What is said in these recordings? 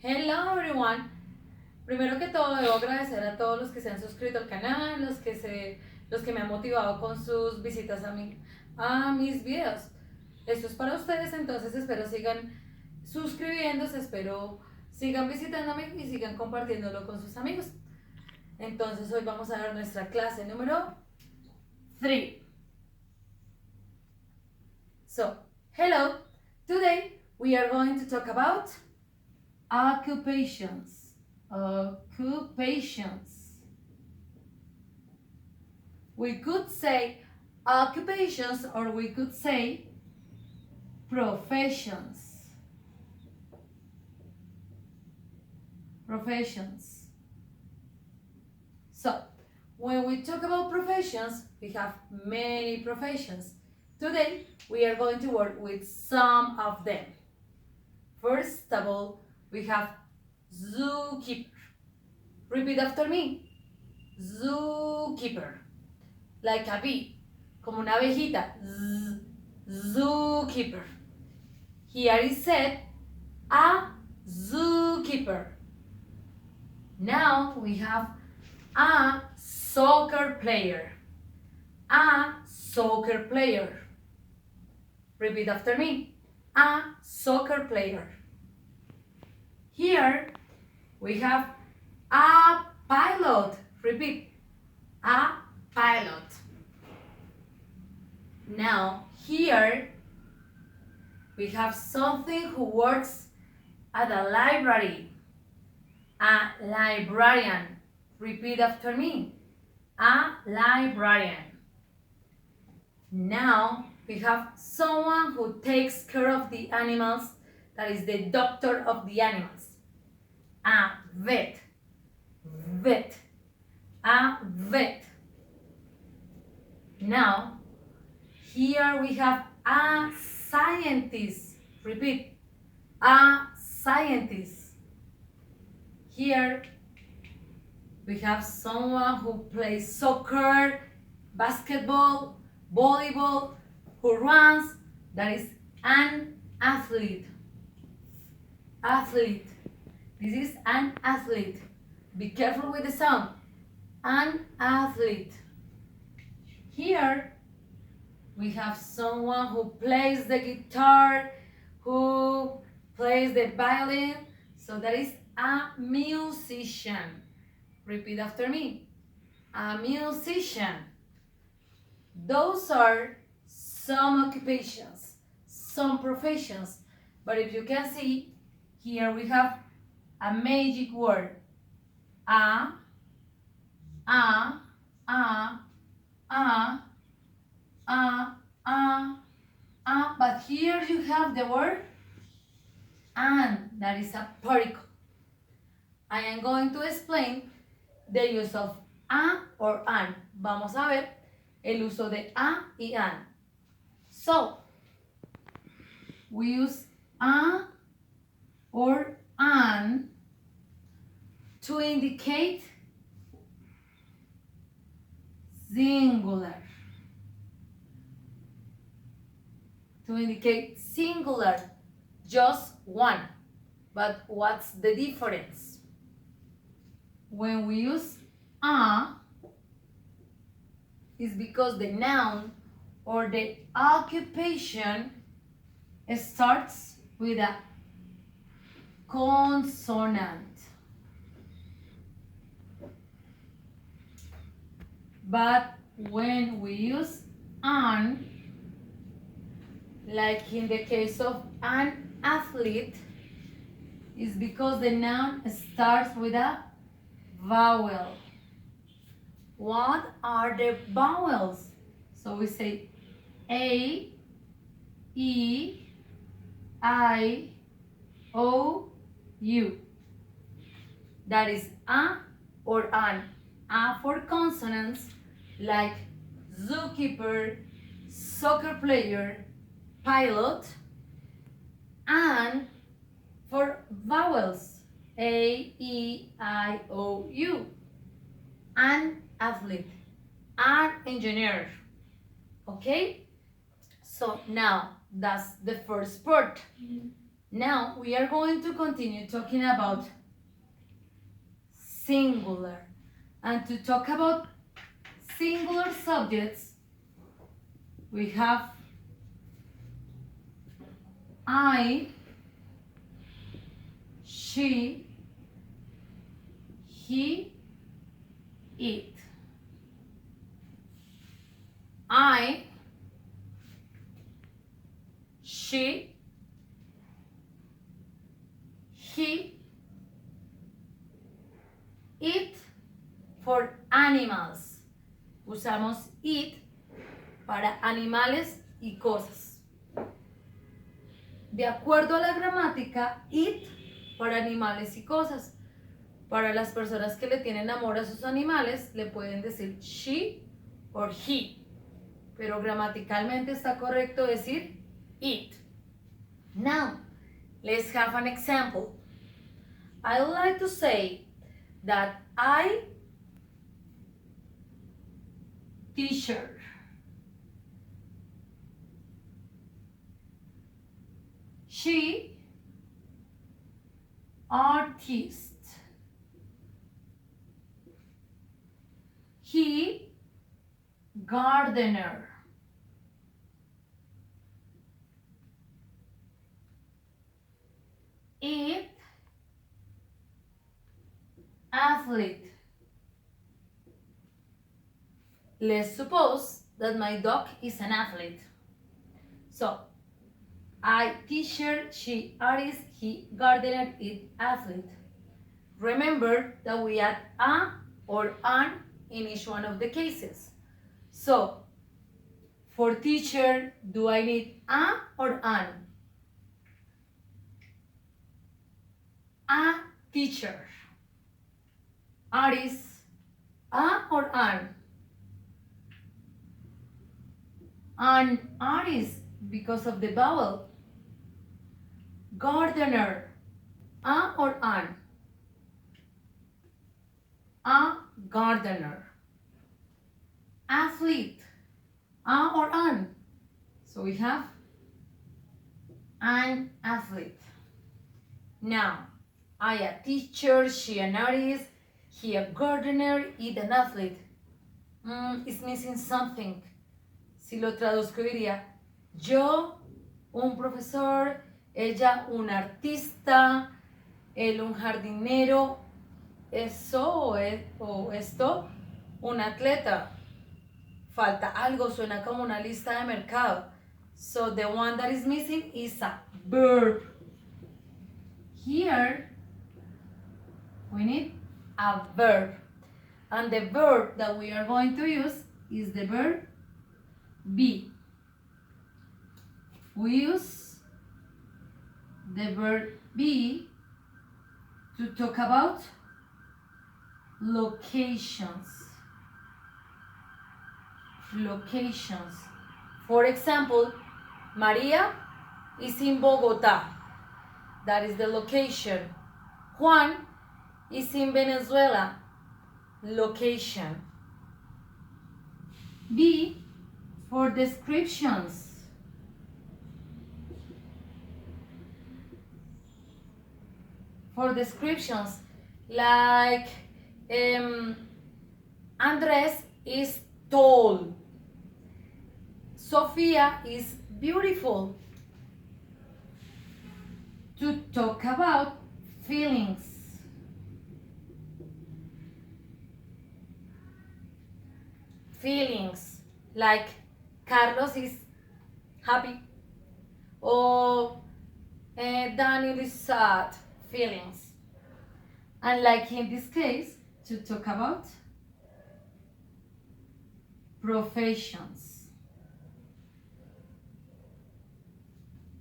Hello everyone. Primero que todo debo agradecer a todos los que se han suscrito al canal, los que me han motivado con sus visitas a mis videos. Esto es para ustedes, entonces espero sigan suscribiéndose, espero sigan visitándome y sigan compartiéndolo con sus amigos. Entonces hoy vamos a ver nuestra clase número 3. So, hello. Today we are going to talk about occupations. Occupations. We could say occupations or we could say professions. Professions. So, when we talk about professions, we have many professions. Today, we are going to work with some of them. First of all, we have zookeeper. Repeat after me. Zookeeper. Like a bee, como una abejita. Zookeeper. Here is said a zookeeper. Now we have a soccer player. A soccer player. Repeat after me. A soccer player. Here we have a pilot. Repeat. A pilot. Now here we have something who works at a library. A librarian. Repeat after me. A librarian. Now we have someone who takes care of the animals, that is the doctor of the animals. A vet. Vet. A vet. Now, here we have a scientist. Repeat. A scientist. Here we have someone who plays soccer, basketball, volleyball, who runs, that is an athlete. Athlete. This is an athlete. Be careful with the sound. An athlete. Here we have someone who plays the guitar, who plays the violin, so that is a musician. Repeat after me. A musician. Those are some occupations, some professions. But if you can see, here we have a magic word. A, a, a, a, a, a, a. But here you have the word an, that is a particle. I am going to explain the use of a or an. Vamos a ver el uso de a y an. So, we use a or an to indicate singular. To indicate singular, just one. But what's the difference? When we use a, is because the noun or the occupation starts with a consonant. But when we use an, like in the case of an athlete, is because the noun starts with a vowel. What are the vowels? So we say A, E, I, O, U. That is a or an. A for consonants like zookeeper, soccer player, pilot, and for vowels A, E, I, O, U. An athlete, an engineer. Okay? So now that's the first part. Now we are going to continue talking about singular. And to talk about singular subjects, we have I, she, he, it. I, she, he, it for animals. Usamos it para animales y cosas. De acuerdo a la gramática, it para animales y cosas. Para las personas que le tienen amor a sus animales, le pueden decir she or he. Pero gramaticalmente está correcto decir it. Now, let's have an example. I would like to say that I teacher. She artist. He gardener. It athlete. Let's suppose that my dog is an athlete. So, I teacher, she artist, he gardener, it athlete. Remember that we add a or an in each one of the cases. So, for teacher, do I need a or an? A teacher. Artist, a or an? An artist because of the vowel. Gardener, a or an? A gardener. Athlete, a or an? So we have an athlete. Now, I a teacher, she an artist, he a gardener, it an athlete. It's missing something. Si lo traduzco diría, yo un profesor, ella un artista, él un jardinero, eso o esto un atleta. Falta algo, suena como una lista de mercado. So the one that is missing is a verb. Here we need a verb. And the verb that we are going to use is the verb be. We use the verb be to talk about locations. Locations. For example, Maria is in Bogotá. That is the location. Juan is in Venezuela. Location. B for descriptions. For descriptions, like Andres is tall. Sophia is beautiful. To talk about feelings. Feelings, like Carlos is happy or Daniel is sad. Feelings. And like in this case, to talk about professions.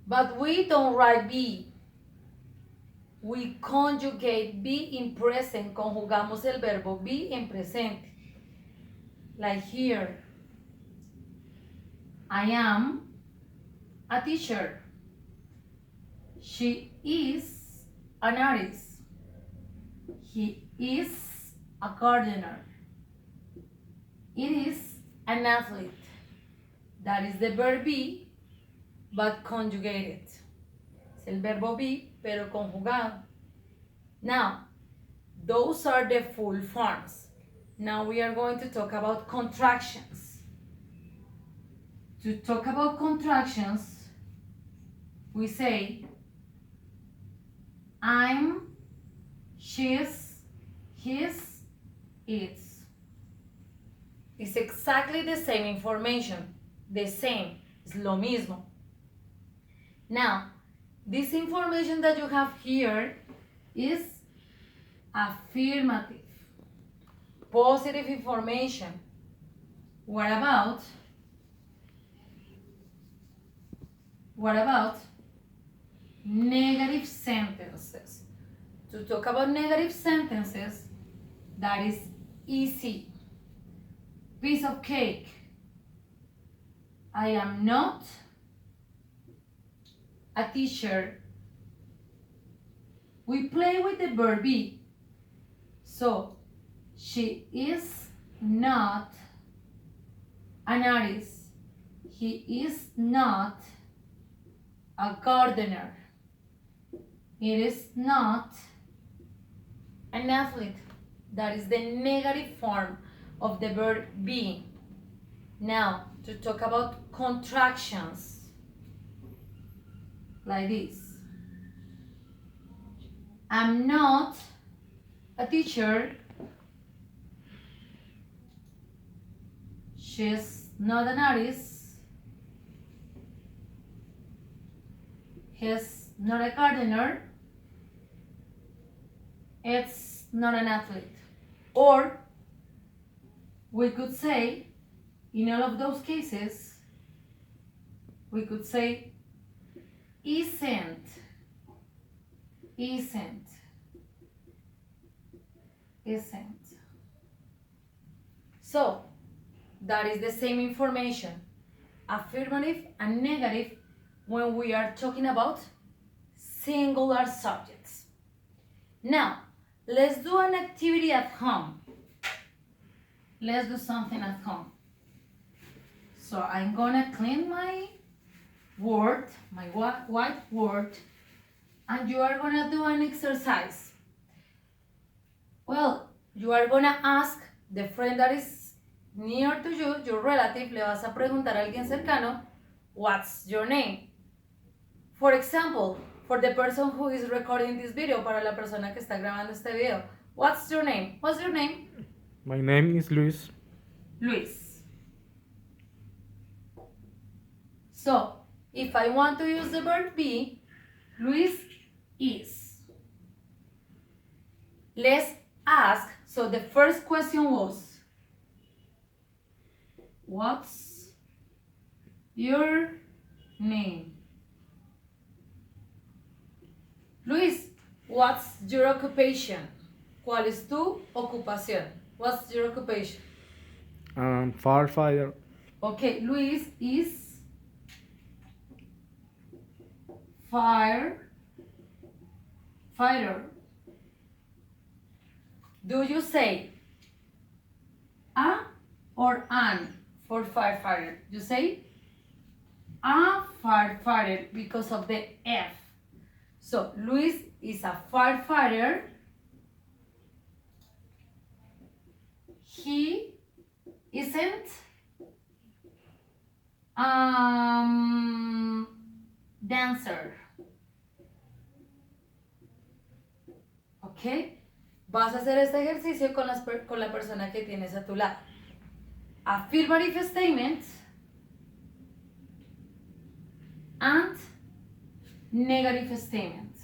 But we don't write be. We conjugate be in present. Conjugamos el verbo be en presente. Like here, I am a teacher. She is an artist. He is a gardener. It is an athlete. That is the verb be, but conjugated. el verbo be, pero conjugado. Now, those are the full forms. Now we are going to talk about contractions. To talk about contractions, we say I'm, she's, his, its. It's exactly the same information. The same. Es lo mismo. Now, this information that you have here is affirmative, positive information. What about negative sentences? To talk about negative sentences, that is easy. Piece of cake. I am not a teacher. We play with the verb be. So, she is not an artist. He is not a gardener. It is not an athlete. That is the negative form of the verb be. Now, to talk about contractions, like this. I'm not a teacher. She's not an artist. He's not a gardener. It's not an athlete. Or we could say, in all of those cases, we could say isn't. So, that is the same information, affirmative and negative, when we are talking about singular subjects. Now, let's do an activity at home. Let's do something at home. So I'm gonna clean my word, my whiteboard, and you are gonna do an exercise. Well, you are gonna ask the friend that is near to you, your relative, le vas a preguntar a alguien cercano, what's your name? For example, for the person who is recording this video, para la persona que está grabando este video, what's your name? What's your name? My name is Luis. Luis. So, if I want to use the verb be, Luis is. Let's ask, so the first question was, what's your name? Luis, what's your occupation? ¿Cuál es tu ocupación? What's your occupation? Firefighter. Okay, Luis is firefighter. Do you say a or an for firefighter? You say a firefighter because of the F. So, Luis is a firefighter. He isn't dancer. ¿Ok? Vas a hacer este ejercicio con la persona que tienes a tu lado. Affirmative statement and negative statement.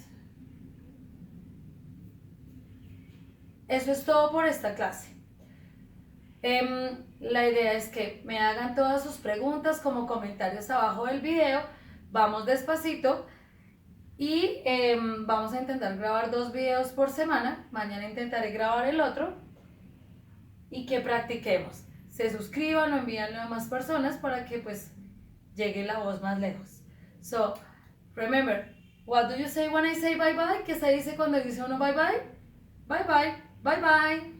Eso es todo por esta clase. La idea es que me hagan todas sus preguntas como comentarios abajo del video. Vamos despacito y vamos a intentar grabar 2 videos por semana. Mañana intentaré grabar el otro y que practiquemos. Se suscriban o envíanlo a más personas para que pues llegue la voz más lejos. So, remember, what do you say when I say bye bye? ¿Qué se dice cuando dice uno bye bye? Bye bye, bye bye.